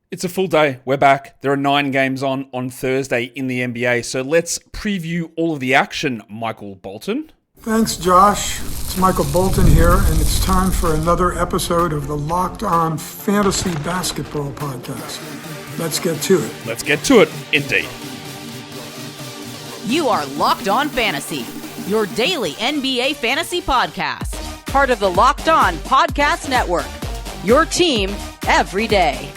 It's a full day. We're back. There are 9 games on Thursday in the NBA. So let's preview all of the action, Michael Bolton. Thanks, Josh. It's Michael Bolton here, and it's time for another episode of the Locked On Fantasy Basketball Podcast. Let's get to it. Let's get to it, indeed. You are Locked On Fantasy, your daily NBA fantasy podcast. Part of the Locked On Podcast Network, your team every day.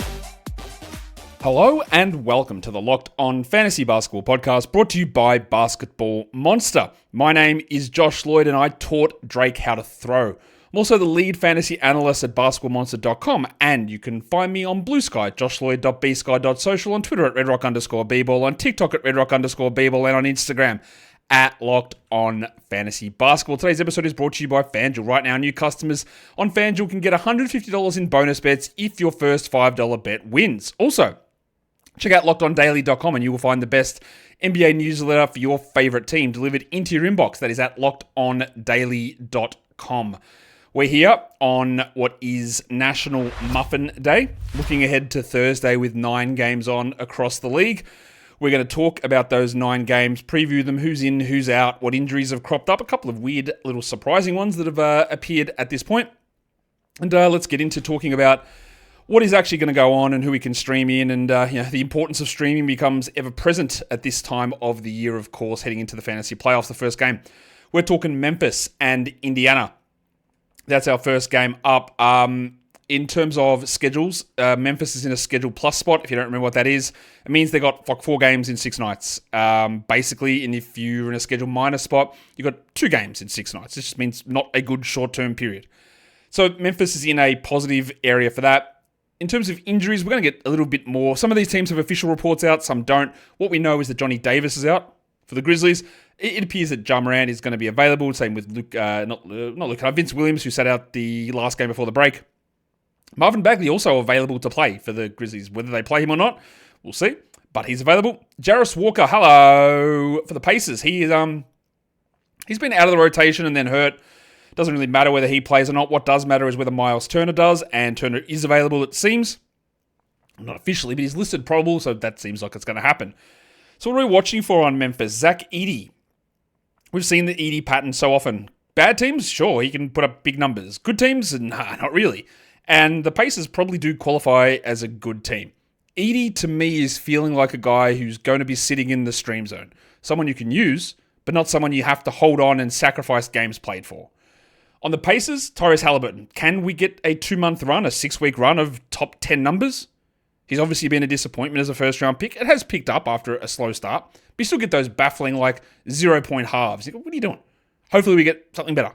Hello and welcome to the Locked On Fantasy Basketball Podcast, brought to you by Basketball Monster. My name is Josh Lloyd and I taught Drake how to throw. I'm also the lead fantasy analyst at basketballmonster.com, and you can find me on Blue Sky, joshloyd.bsky.social, on Twitter at redrock_bball, on TikTok at redrock_bball, and on Instagram at Locked On Fantasy Basketball. Today's episode is brought to you by FanDuel. Right now, new customers on FanDuel can get $150 in bonus bets if your first $5 bet wins. Also, check out LockedOnDaily.com and you will find the best NBA newsletter for your favorite team delivered into your inbox. That is at LockedOnDaily.com. We're here on what is National Muffin Day, looking ahead to Thursday with 9 games on across the league. We're going to talk about those 9 games, preview them, who's in, who's out, what injuries have cropped up, a couple of weird little surprising ones that have appeared at this point. And let's get into talking about what is actually going to go on and who we can stream in. And the importance of streaming becomes ever present at this time of the year, of course, heading into the fantasy playoffs, the first game. We're talking Memphis and Indiana. That's our first game up. In terms of schedules, Memphis is in a Schedule Plus spot. If you don't remember what that is, it means they got like 4 games in 6 nights. Basically, and if you're in a Schedule Minus spot, you got 2 games in 6 nights. It just means not a good short-term period. So Memphis is in a positive area for that. In terms of injuries, we're going to get a little bit more. Some of these teams have official reports out, some don't. What we know is that Johnny Davis is out for the Grizzlies. It appears that Ja Morant is going to be available. Same with Vince Williams, who sat out the last game before the break. Marvin Bagley also available to play for the Grizzlies. Whether they play him or not, we'll see. But he's available. Jarris Walker, hello, for the Pacers. He's been out of the rotation and then hurt. Doesn't really matter whether he plays or not. What does matter is whether Miles Turner does, and Turner is available, it seems. Not officially, but he's listed probable, so that seems like it's going to happen. So what are we watching for on Memphis? Zach Edey. We've seen the Edey pattern so often. Bad teams, sure, he can put up big numbers. Good teams, nah, not really. And the Pacers probably do qualify as a good team. Edey, to me, is feeling like a guy who's going to be sitting in the stream zone. Someone you can use, but not someone you have to hold on and sacrifice games played for. On the Pacers, Tyrese Halliburton. Can we get a 2-month run, a 6-week run of top 10 numbers? He's obviously been a disappointment as a first-round pick. It has picked up after a slow start, but you still get those baffling, 0-point halves. What are you doing? Hopefully we get something better.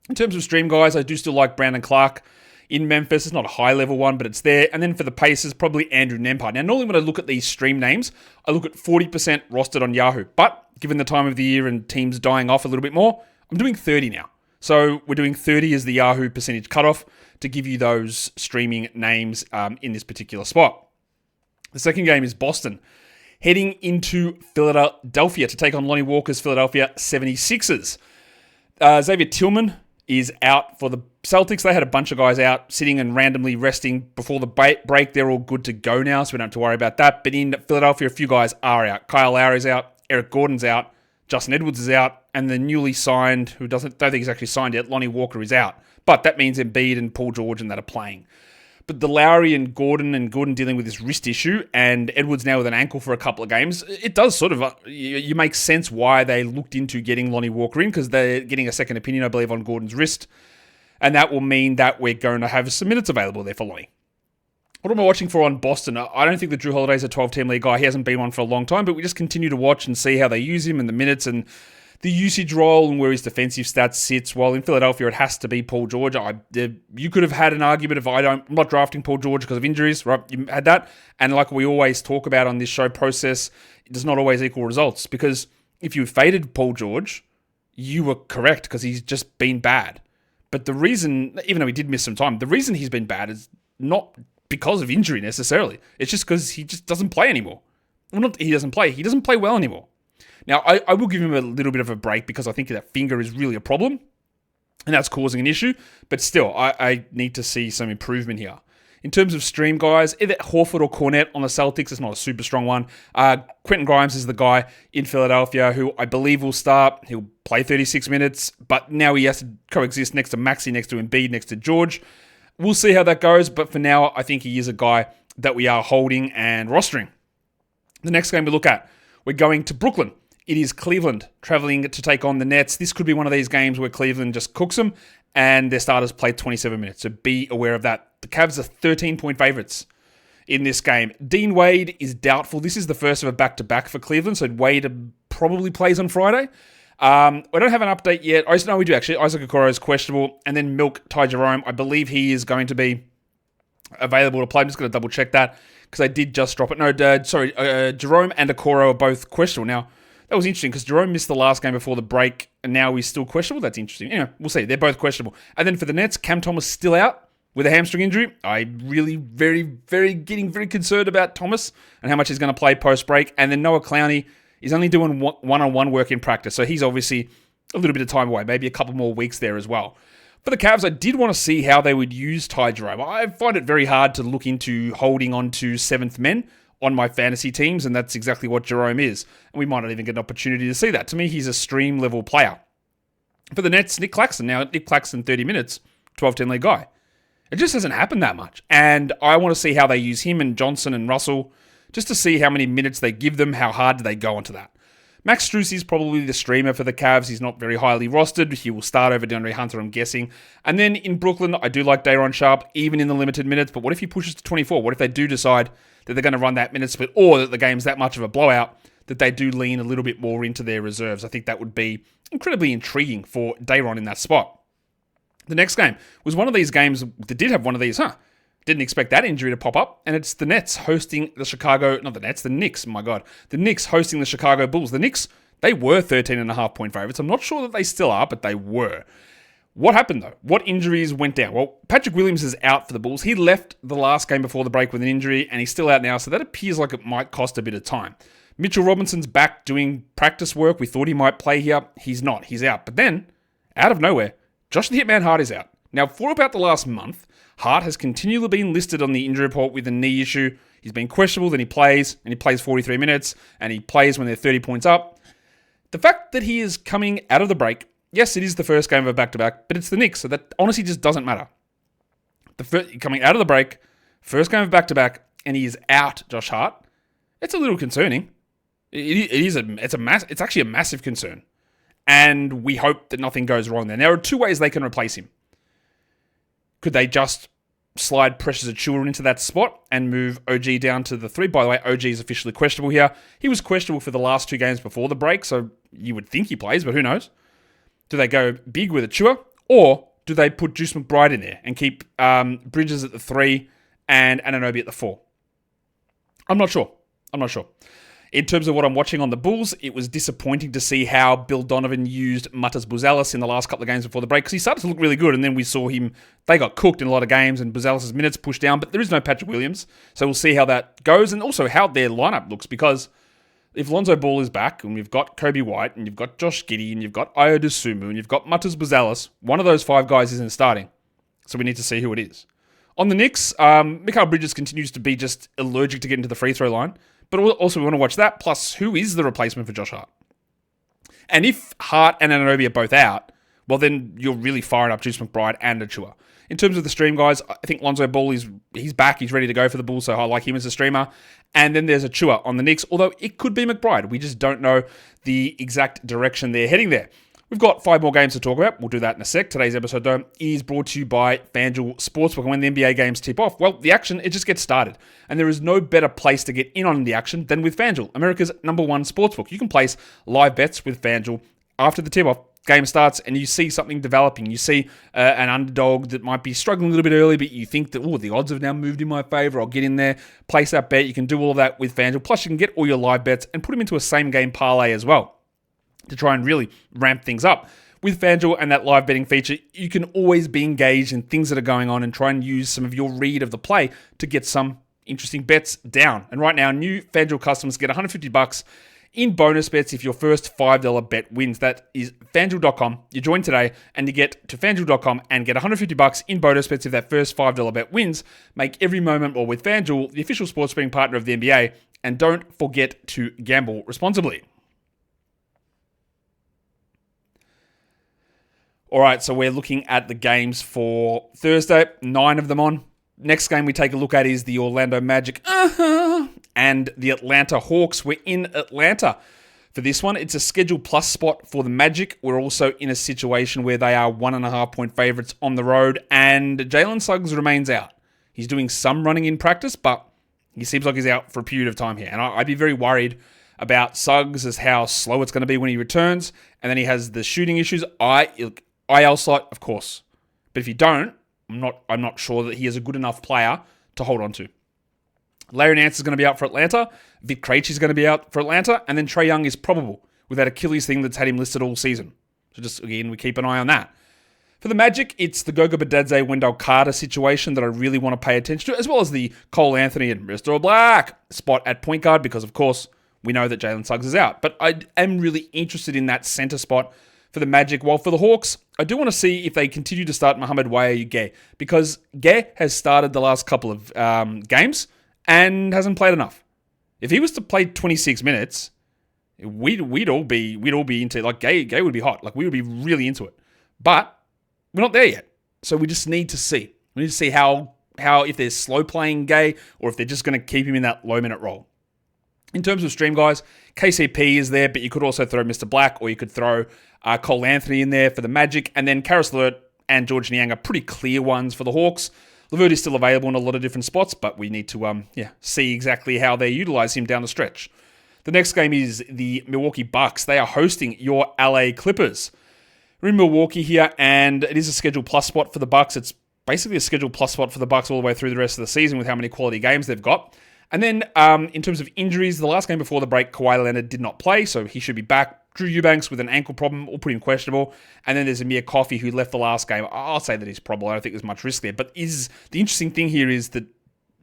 In terms of stream guys, I do still like Brandon Clark in Memphis. It's not a high-level one, but it's there. And then for the Pacers, probably Andrew Nembhard. Now, normally when I look at these stream names, I look at 40% rostered on Yahoo. But given the time of the year and teams dying off a little bit more, I'm doing 30 now. So we're doing 30 as the Yahoo percentage cutoff to give you those streaming names in this particular spot. The second game is Boston, heading into Philadelphia to take on Lonnie Walker's Philadelphia 76ers. Xavier Tillman is out for the Celtics. They had a bunch of guys out sitting and randomly resting before the break. They're all good to go now, so we don't have to worry about that. But in Philadelphia, a few guys are out. Kyle Lowry's out. Eric Gordon's out. Justin Edwards is out. And the newly signed, don't think he's actually signed yet, Lonnie Walker is out. But that means Embiid and Paul George and that are playing. But the Lowry and Gordon dealing with this wrist issue, and Edwards now with an ankle for a couple of games, it does sort of, you make sense why they looked into getting Lonnie Walker in, because they're getting a second opinion, I believe, on Gordon's wrist. And that will mean that we're going to have some minutes available there for Lonnie. What am I watching for on Boston? I don't think that Drew Holiday's a 12-team league guy. He hasn't been one for a long time, but we just continue to watch and see how they use him and the minutes and the usage role and where his defensive stats sits. While in Philadelphia, it has to be Paul George. You could have had an argument if I'm not drafting Paul George because of injuries, right? You had that. And like we always talk about on this show, process does not always equal results, because if you faded Paul George, you were correct because he's just been bad. But the reason, even though he did miss some time, the reason he's been bad is not because of injury necessarily. It's just because he just doesn't play anymore. Well, not he doesn't play well anymore. Now, I will give him a little bit of a break because I think that finger is really a problem, and that's causing an issue. But still, I need to see some improvement here. In terms of stream guys, either Horford or Cornet on the Celtics. It's not a super strong one. Quentin Grimes is the guy in Philadelphia who I believe will start. He'll play 36 minutes, but now he has to coexist next to Maxey, next to Embiid, next to George. We'll see how that goes, but for now, I think he is a guy that we are holding and rostering. The next game we look at, we're going to Brooklyn. It is Cleveland traveling to take on the Nets. This could be one of these games where Cleveland just cooks them and their starters play 27 minutes. So be aware of that. The Cavs are 13-point favorites in this game. Dean Wade is doubtful. This is the first of a back-to-back for Cleveland, so Wade probably plays on Friday. I don't have an update yet. No, we do actually. Isaac Okoro is questionable. And then Ty Jerome, I believe he is going to be available to play. I'm just going to double check that because I did just drop it. No, Jerome and Okoro are both questionable. Now, that was interesting because Jerome missed the last game before the break and now he's still questionable. That's interesting. Anyway, we'll see. They're both questionable. And then for the Nets, Cam Thomas still out with a hamstring injury. I'm really getting very concerned about Thomas and how much he's going to play post-break. And then Noah Clowney is only doing one-on-one work in practice. So he's obviously a little bit of time away, maybe a couple more weeks there as well. For the Cavs, I did want to see how they would use Ty Jerome. I find it very hard to look into holding on to seventh men on my fantasy teams, and that's exactly what Jerome is. And we might not even get an opportunity to see that. To me, he's a stream-level player. For the Nets, Nick Claxton. Now, Nick Claxton, 30 minutes, 12-10 league guy. It just hasn't happened that much. And I want to see how they use him and Johnson and Russell, just to see how many minutes they give them, how hard do they go onto that. Max Strus is probably the streamer for the Cavs. He's not very highly rostered. He will start over DeAndre Hunter, I'm guessing. And then in Brooklyn, I do like Day'Ron Sharpe, even in the limited minutes. But what if he pushes to 24? What if they do decide that they're going to run that minute split, or that the game's that much of a blowout that they do lean a little bit more into their reserves? I think that would be incredibly intriguing for Day'Ron in that spot. The next game was one of these games that did have one of these, Didn't expect that injury to pop up, and it's the Nets hosting the Knicks, my God. The Knicks hosting the Chicago Bulls. The Knicks, they were 13.5-point favorites. I'm not sure that they still are, but they were. What happened, though? What injuries went down? Well, Patrick Williams is out for the Bulls. He left the last game before the break with an injury, and he's still out now, so that appears like it might cost a bit of time. Mitchell Robinson's back doing practice work. We thought he might play here. He's not. He's out. But then, out of nowhere, Josh the Hitman Hart is out. Now, for about the last month, Hart has continually been listed on the injury report with a knee issue. He's been questionable, then he plays, and he plays 43 minutes, and he plays when they're 30 points up. The fact that he is coming out of the break, yes, it is the first game of a back-to-back, but it's the Knicks, so that honestly just doesn't matter. Coming out of the break, first game of back-to-back, and he is out, Josh Hart. It's a little concerning. It's actually a massive concern. And we hope that nothing goes wrong there. Now, there are two ways they can replace him. Could they just slide Precious Achiuwa into that spot and move OG down to the 3? By the way, OG is officially questionable here. He was questionable for the last two games before the break, so you would think he plays, but who knows? Do they go big with Achiuwa, or do they put Juice McBride in there and keep Bridges at the 3 and Anunoby at the 4? I'm not sure. In terms of what I'm watching on the Bulls, it was disappointing to see how Bill Donovan used Matas Buzelis in the last couple of games before the break, because he started to look really good, and then we saw they got cooked in a lot of games, and Buzelis' minutes pushed down, but there is no Patrick Williams, so we'll see how that goes, and also how their lineup looks, because if Lonzo Ball is back, and we've got Kobe White, and you've got Josh Giddey, and you've got Ayo Dosunmu, and you've got Matas Buzelis, one of those five guys isn't starting, so we need to see who it is. On the Knicks, Mikal Bridges continues to be just allergic to getting to the free throw line. But also we want to watch that, plus who is the replacement for Josh Hart? And if Hart and Anunoby are both out, well then you're really firing up Juice McBride and Achiuwa. In terms of the stream guys, I think Lonzo Ball he's back, he's ready to go for the Bulls, so I like him as a streamer. And then there's Achiuwa on the Knicks, although it could be McBride. We just don't know the exact direction they're heading there. We've got 5 more games to talk about. We'll do that in a sec. Today's episode, though, is brought to you by FanDuel Sportsbook. And when the NBA games tip off, well, the action, it just gets started. And there is no better place to get in on the action than with FanDuel, America's #1 sportsbook. You can place live bets with FanDuel after the tip-off. Game starts and you see something developing. You see an underdog that might be struggling a little bit early, but you think that, the odds have now moved in my favor. I'll get in there, place that bet. You can do all of that with FanDuel. Plus, you can get all your live bets and put them into a same-game parlay as well, to try and really ramp things up. With FanDuel and that live betting feature, you can always be engaged in things that are going on and try and use some of your read of the play to get some interesting bets down. And right now, new FanDuel customers get $150 in bonus bets if your first $5 bet wins. That is FanDuel.com. You join today and you get to FanDuel.com and get $150 in bonus bets if that first $5 bet wins. Make every moment more with FanDuel, the official sports betting partner of the NBA. And don't forget to gamble responsibly. All right, so we're looking at the games for Thursday, 9 of them on. Next game we take a look at is the Orlando Magic and the Atlanta Hawks. We're in Atlanta for this one. It's a schedule plus spot for the Magic. We're also in a situation where they are 1.5-point favorites on the road, and Jalen Suggs remains out. He's doing some running in practice, but he seems like he's out for a period of time here. And I'd be very worried about Suggs as how slow it's going to be when he returns. And then he has the shooting issues. IL slot, of course. But if you don't, I'm not sure that he is a good enough player to hold on to. Larry Nance is going to be out for Atlanta. Vic Krejci is going to be out for Atlanta. And then Trae Young is probable with that Achilles thing that's had him listed all season. So just, again, we keep an eye on that. For the Magic, it's the Goga Bitadze, Wendell Carter situation that I really want to pay attention to, as well as the Cole Anthony and Mr. Black spot at point guard, because, of course, we know that Jalen Suggs is out. But I am really interested in that center spot for the Magic. While for the Hawks, I do want to see if they continue to start Mohamed Waiver, because Gay has started the last couple of games and hasn't played enough. If he was to play 26 minutes, we'd all be into it. Like Gay would be hot. Like we would be really into it. But we're not there yet. So we just need to see. We need to see how if they're slow playing Gay or if they're just going to keep him in that low minute role. In terms of stream guys, KCP is there, but you could also throw Mr. Black, or you could throw Cole Anthony in there for the Magic, and then Karis LeVert and George Niang are pretty clear ones for the Hawks. LeVert is still available in a lot of different spots, but we need to see exactly how they utilize him down the stretch. The next game is the Milwaukee Bucks. They are hosting your LA Clippers. We're in Milwaukee here, and it is a schedule plus spot for the Bucks. It's basically a schedule plus spot for the Bucks all the way through the rest of the season with how many quality games they've got. And then in terms of injuries, the last game before the break, Kawhi Leonard did not play, so he should be back. Drew Eubanks with an ankle problem, all pretty questionable. And then there's Amir Coffey, who left the last game. I'll say that he's probable. I don't think there's much risk there. But the interesting thing here is that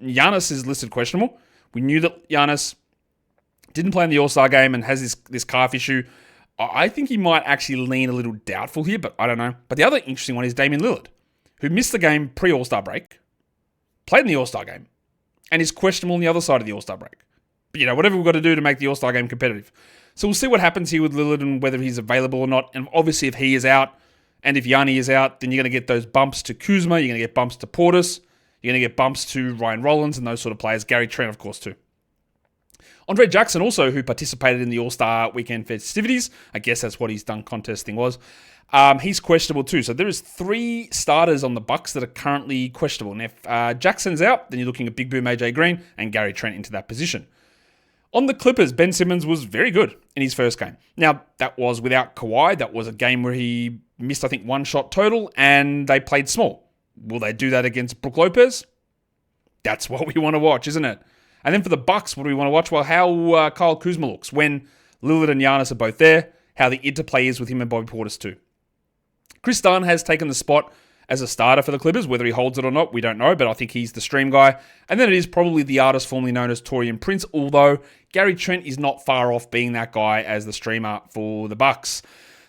Giannis is listed questionable. We knew that Giannis didn't play in the All-Star game and has this calf issue. I think he might actually lean a little doubtful here, but I don't know. But the other interesting one is Damian Lillard, who missed the game pre-All-Star break, played in the All-Star game, and is questionable on the other side of the All-Star break. But, whatever we've got to do to make the All-Star game competitive. So we'll see what happens here with Lillard and whether he's available or not. And obviously, if he is out, and if Yanni is out, then you're going to get those bumps to Kuzma, you're going to get bumps to Portis, you're going to get bumps to Ryan Rollins and those sort of players. Gary Trent, of course, too. Andre Jackson also, who participated in the All-Star weekend festivities. I guess that's what his dunk contest thing was. He's questionable too. So there is 3 starters on the Bucks that are currently questionable. And if Jackson's out, then you're looking at Big Boom AJ Green and Gary Trent into that position. On the Clippers, Ben Simmons was very good in his first game. Now, that was without Kawhi. That was a game where he missed, I think, 1 shot total, and they played small. Will they do that against Brook Lopez? That's what we want to watch, isn't it? And then for the Bucks, what do we want to watch? Well, how Kyle Kuzma looks when Lillard and Giannis are both there, how the interplay is with him and Bobby Portis too. Chris Dunn has taken the spot as a starter for the Clippers. Whether he holds it or not, we don't know, but I think he's the stream guy. And then it is probably the artist formerly known as Taurean Prince, although Gary Trent is not far off being that guy as the streamer for the Bucks.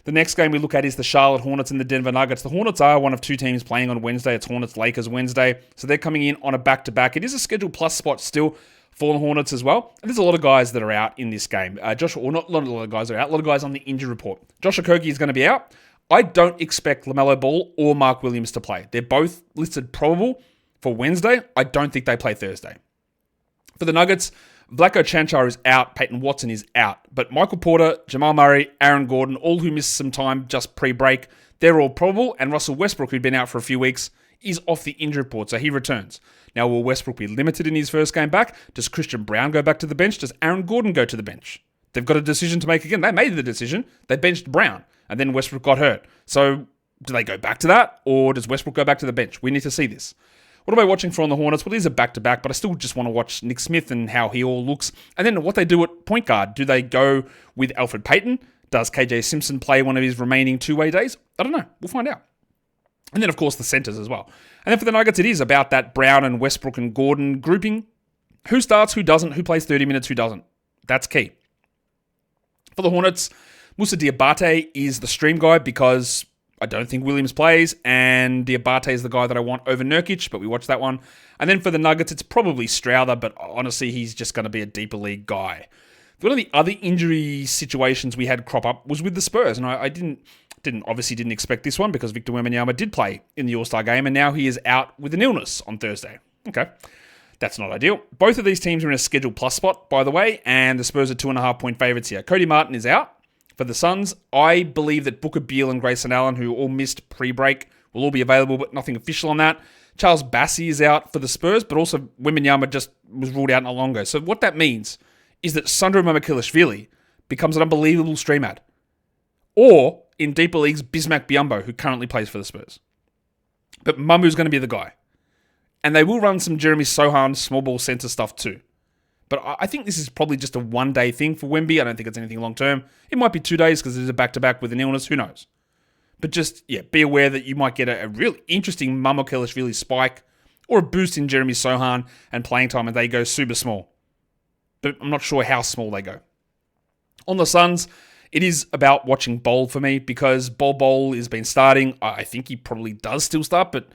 The next game we look at is the Charlotte Hornets and the Denver Nuggets. The Hornets are one of 2 teams playing on Wednesday. It's Hornets-Lakers Wednesday, so they're coming in on a back-to-back. It is a schedule plus spot still for the Hornets as well. And there's a lot of guys that are out in this game. Not a lot of guys are out. A lot of guys on the injury report. Josh Okogie is going to be out. I don't expect LaMelo Ball or Mark Williams to play. They're both listed probable for Wednesday. I don't think they play Thursday. For the Nuggets, Vlatko Cancar is out. Peyton Watson is out. But Michael Porter, Jamal Murray, Aaron Gordon, all who missed some time just pre-break, they're all probable. And Russell Westbrook, who'd been out for a few weeks, is off the injury report, so he returns. Now, will Westbrook be limited in his first game back? Does Christian Brown go back to the bench? Does Aaron Gordon go to the bench? They've got a decision to make again. They made the decision. They benched Brown, and then Westbrook got hurt. So do they go back to that, or does Westbrook go back to the bench? We need to see this. What am I watching for on the Hornets? Well, it is a back-to-back, but I still just want to watch Nick Smith and how he all looks. And then what they do at point guard. Do they go with Alfred Payton? Does KJ Simpson play one of his remaining two-way days? I don't know. We'll find out. And then, of course, the centers as well. And then for the Nuggets, it is about that Brown and Westbrook and Gordon grouping. Who starts, who doesn't, who plays 30 minutes, who doesn't. That's key. For the Hornets, Moussa Diabate is the stream guy because I don't think Williams plays, and Diabate is the guy that I want over Nurkic, but we watched that one. And then for the Nuggets, it's probably Strowther, but honestly, he's just going to be a deeper league guy. One of the other injury situations we had crop up was with the Spurs, and I didn't expect this one because Victor Wembanyama did play in the All-Star game, and now he is out with an illness on Thursday. Okay, that's not ideal. Both of these teams are in a Schedule Plus spot, by the way, and the Spurs are 2.5-point favorites here. Cody Martin is out. For the Suns, I believe that Booker Beal and Grayson Allen, who all missed pre-break, will all be available, but nothing official on that. Charles Bassey is out for the Spurs, but also Wembanyama just was ruled out not long ago. So what that means is that Sandro Mamakilishvili becomes an unbelievable stream ad. Or, in deeper leagues, Bismack Biyombo, who currently plays for the Spurs. But Mamu's going to be the guy. And they will run some Jeremy Sohan small ball center stuff too. But I think this is probably just a one-day thing for Wemby. I don't think it's anything long-term. It might be 2 days because there's a back-to-back with an illness. Who knows? But just, be aware that you might get a really interesting Mamakilishvili spike or a boost in Jeremy Sohan and playing time and they go super small. But I'm not sure how small they go. On the Suns, it is about watching Bol for me because Bol has been starting. I think he probably does still start, but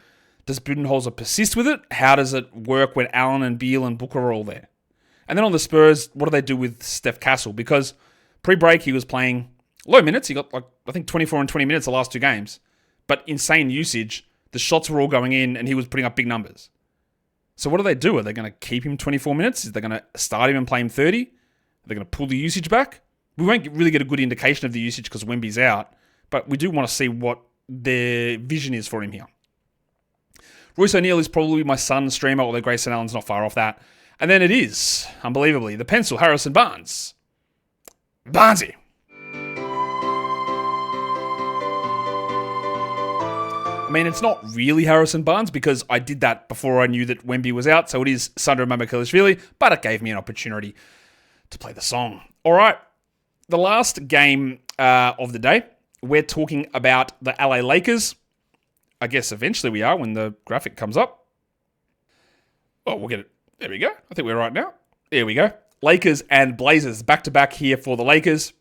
does Budenholzer persist with it? How does it work when Allen and Beal and Booker are all there? And then on the Spurs, what do they do with Steph Castle? Because pre-break, he was playing low minutes. He got, I think 24 and 20 minutes the last 2 games. But insane usage. The shots were all going in, and he was putting up big numbers. So what do they do? Are they going to keep him 24 minutes? Are they going to start him and play him 30? Are they going to pull the usage back? We won't really get a good indication of the usage because Wemby's out. But we do want to see what their vision is for him here. Royce O'Neal is probably my Suns streamer, although Grayson Allen's not far off that. And then it is, unbelievably, the pencil, Harrison Barnes. Barnesy. I mean, it's not really Harrison Barnes because I did that before I knew that Wemby was out, so it is Sandro Mamakilishvili, but it gave me an opportunity to play the song. All right, the last game of the day, we're talking about the LA Lakers. I guess eventually we are when the graphic comes up. Oh, we'll get it. There we go. I think we're right now. There we go. Lakers and Blazers back-to-back here for the Lakers.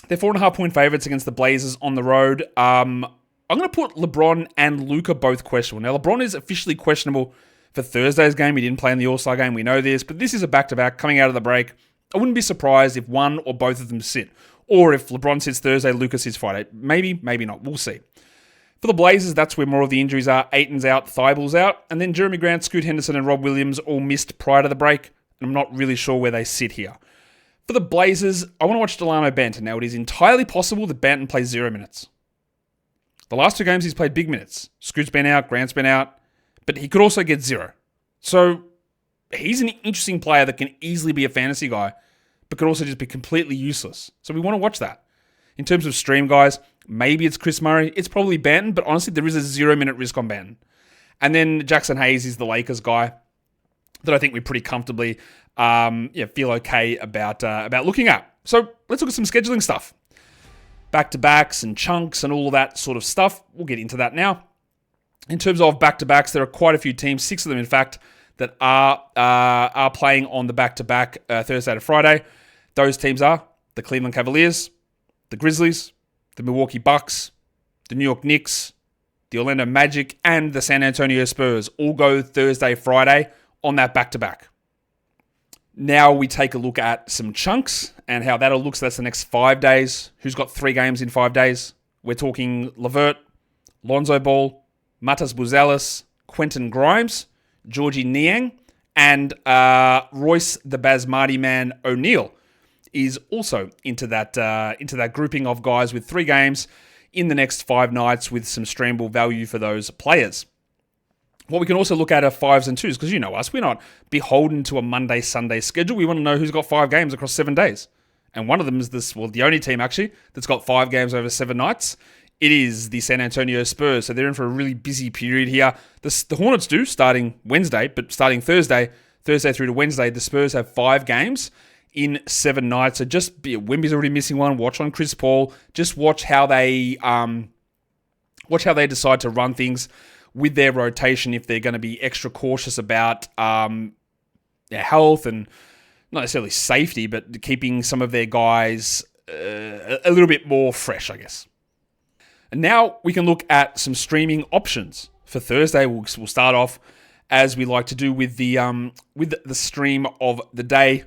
They're 4.5-point favorites against the Blazers on the road. I'm going to put LeBron and Luka both questionable. Now, LeBron is officially questionable for Thursday's game. He didn't play in the All-Star game. We know this. But this is a back-to-back coming out of the break. I wouldn't be surprised if one or both of them sit. Or if LeBron sits Thursday, Luka sits Friday. Maybe, maybe not. We'll see. For the Blazers, that's where more of the injuries are. Ayton's out, Thybulle's out, and then Jeremy Grant, Scoot Henderson, and Rob Williams all missed prior to the break. And I'm not really sure where they sit here. For the Blazers, I want to watch Delano Banton. Now, it is entirely possible that Banton plays 0 minutes. The last 2 games, he's played big minutes. Scoot's been out, Grant's been out, but he could also get 0. So, he's an interesting player that can easily be a fantasy guy, but could also just be completely useless. So, we want to watch that. In terms of stream guys, maybe it's Chris Murray. It's probably Banton, but honestly, there is a 0-minute risk on Banton. And then Jackson Hayes is the Lakers guy that I think we pretty comfortably feel okay about looking at. So let's look at some scheduling stuff. Back-to-backs and chunks and all of that sort of stuff. We'll get into that now. In terms of back-to-backs, there are quite a few teams, 6 of them in fact, that are playing on the back-to-back Thursday to Friday. Those teams are the Cleveland Cavaliers, the Grizzlies, the Milwaukee Bucks, the New York Knicks, the Orlando Magic, and the San Antonio Spurs all go Thursday, Friday on that back-to-back. Now we take a look at some chunks and how that all looks. That's the next 5 days. Who's got 3 games in 5 days? We're talking Levert, Lonzo Ball, Matas Buzelis, Quentin Grimes, Georgie Niang, and Royce the Basmati man O'Neal is also into that grouping of guys with 3 games in the next 5 nights with some streamable value for those players. What we can also look at are 5s and 2s, because you know us, we're not beholden to a Monday-Sunday schedule. We want to know who's got 5 games across 7 days. And one of them is the only team actually that's got 5 games over 7 nights. It is the San Antonio Spurs, so they're in for a really busy period here. The Hornets do, starting Wednesday, but starting Thursday through to Wednesday, the Spurs have 5 games in 7 nights. So just Wemby's already missing one. Watch on Chris Paul. Just watch how they decide to run things with their rotation. If they're going to be extra cautious about their health and not necessarily safety, but keeping some of their guys a little bit more fresh, I guess. And now we can look at some streaming options for Thursday. We'll start off as we like to do with the stream of the day.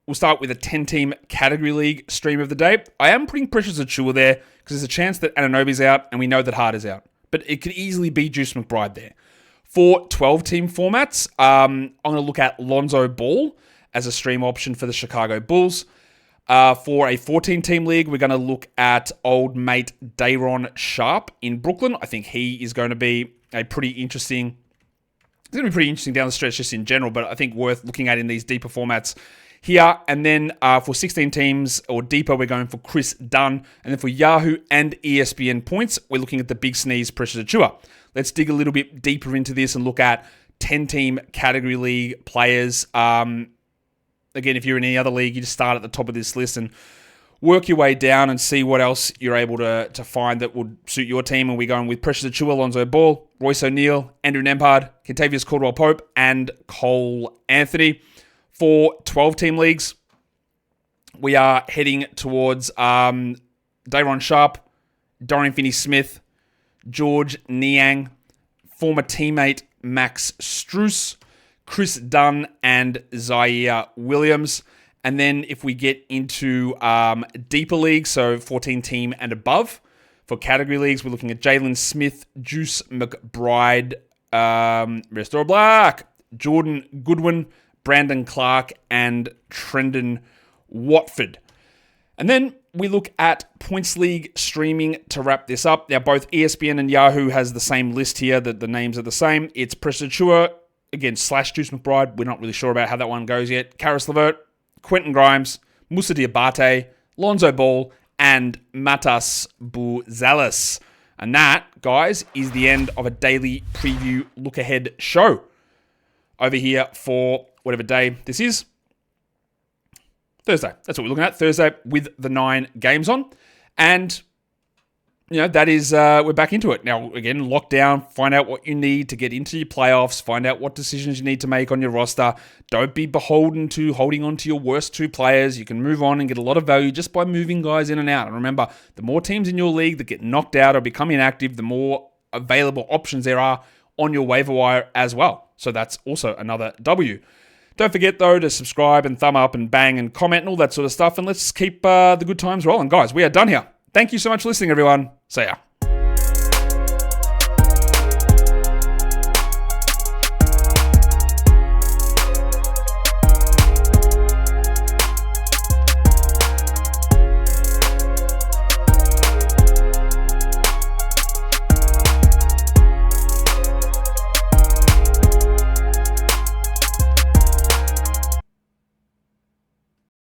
We'll start with a 10-team category league stream of the day. I am putting Precious Achiuwa there because there's a chance that Anunoby's out and we know that Hart is out. But it could easily be Juice McBride there. For 12-team formats, I'm going to look at Lonzo Ball as a stream option for the Chicago Bulls. For a 14-team league, we're going to look at old mate Day'Ron Sharpe in Brooklyn. I think he is going to be pretty interesting down the stretch just in general, but I think worth looking at in these deeper formats here. And then for 16 teams or deeper, we're going for Chris Dunn. And then for Yahoo and ESPN points, we're looking at the big sneeze, Precious Achiuwa. Let's dig a little bit deeper into this and look at 10-team category league players. Again, if you're in any other league, you just start at the top of this list and work your way down and see what else you're able to find that would suit your team. And we're going with Precious Achiuwa, Lonzo Ball, Royce O'Neal, Andrew Nembhard, Kentavious Caldwell-Pope, and Cole Anthony. For 12-team leagues, we are heading towards Day'Ron Sharpe, Dorian Finney-Smith, George Niang, former teammate Max Strus, Chris Dunn, and Zaire Williams. And then if we get into deeper leagues, so 14-team and above, for category leagues, we're looking at Jalen Smith, Juice McBride, Restore Black, Jordan Goodwin, Brandon Clark, and Trendon Watford. And then we look at Points League streaming to wrap this up. Now, both ESPN and Yahoo has the same list here. The names are the same. It's Precious Achiuwa, again, / Juice McBride. We're not really sure about how that one goes yet. Karis LeVert, Quentin Grimes, Moussa Diabate, Lonzo Ball, and Matas Buzalis. And that, guys, is the end of a daily preview look-ahead show over here for whatever day this is. Thursday. That's what we're looking at. Thursday with the 9 games on. And, that is, we're back into it. Now, again, lock down, find out what you need to get into your playoffs, find out what decisions you need to make on your roster. Don't be beholden to holding on to your worst 2 players. You can move on and get a lot of value just by moving guys in and out. And remember, the more teams in your league that get knocked out or become inactive, the more available options there are on your waiver wire as well. So that's also another W. Don't forget, though, to subscribe and thumb up and bang and comment and all that sort of stuff. And let's keep the good times rolling. Guys, we are done here. Thank you so much for listening, everyone. See ya.